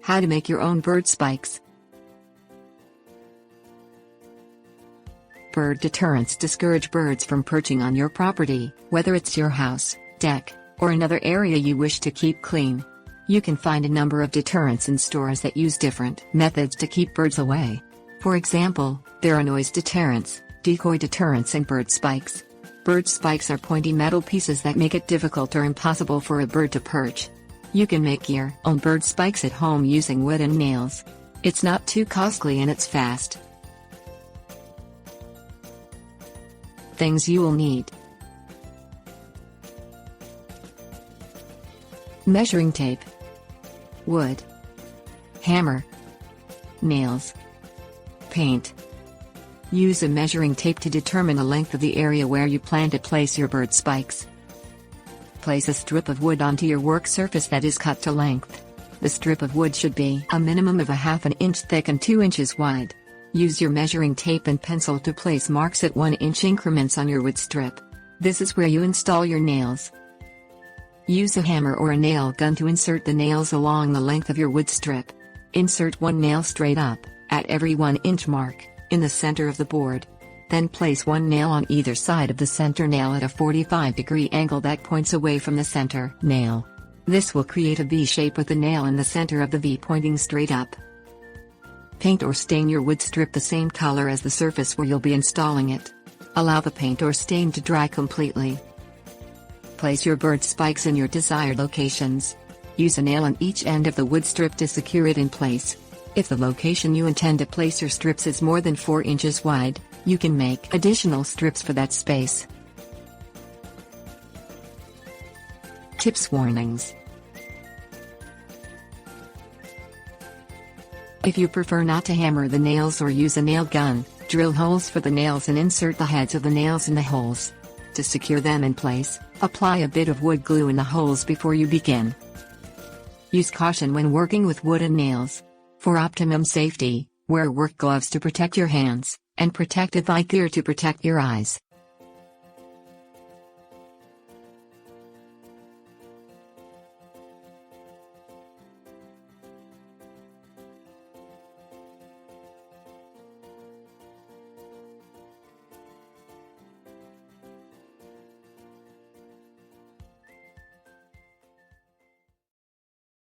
How to make your own bird spikes. Bird deterrents discourage birds from perching on your property, whether it's your house, deck, or another area you wish to keep clean. You can find a number of deterrents in stores that use different methods to keep birds away. For example, there are noise deterrents, decoy deterrents, and bird spikes. Bird spikes are pointy metal pieces that make it difficult or impossible for a bird to perch. You can make your own bird spikes at home using wood and nails. It's not too costly and it's fast. Things you will need: measuring tape, wood, hammer, nails, paint. Use a measuring tape to determine the length of the area where you plan to place your bird spikes. Place a strip of wood onto your work surface that is cut to length. The strip of wood should be a minimum of ½ inch thick and 2 inches wide. Use your measuring tape and pencil to place marks at 1-inch increments on your wood strip. This is where you install your nails. Use a hammer or a nail gun to insert the nails along the length of your wood strip. Insert one nail straight up, at every 1-inch mark, in the center of the board. Then place one nail on either side of the center nail at a 45-degree angle that points away from the center nail. This will create a V shape with the nail in the center of the V pointing straight up. Paint or stain your wood strip the same color as the surface where you'll be installing it. Allow the paint or stain to dry completely. Place your bird spikes in your desired locations. Use a nail on each end of the wood strip to secure it in place. If the location you intend to place your strips is more than 4 inches wide, you can make additional strips for that space. Tips: warnings. If you prefer not to hammer the nails or use a nail gun, drill holes for the nails and insert the heads of the nails in the holes. To secure them in place, apply a bit of wood glue in the holes before you begin. Use caution when working with wood and nails. For optimum safety, wear work gloves to protect your hands, and protective eye gear to protect your eyes.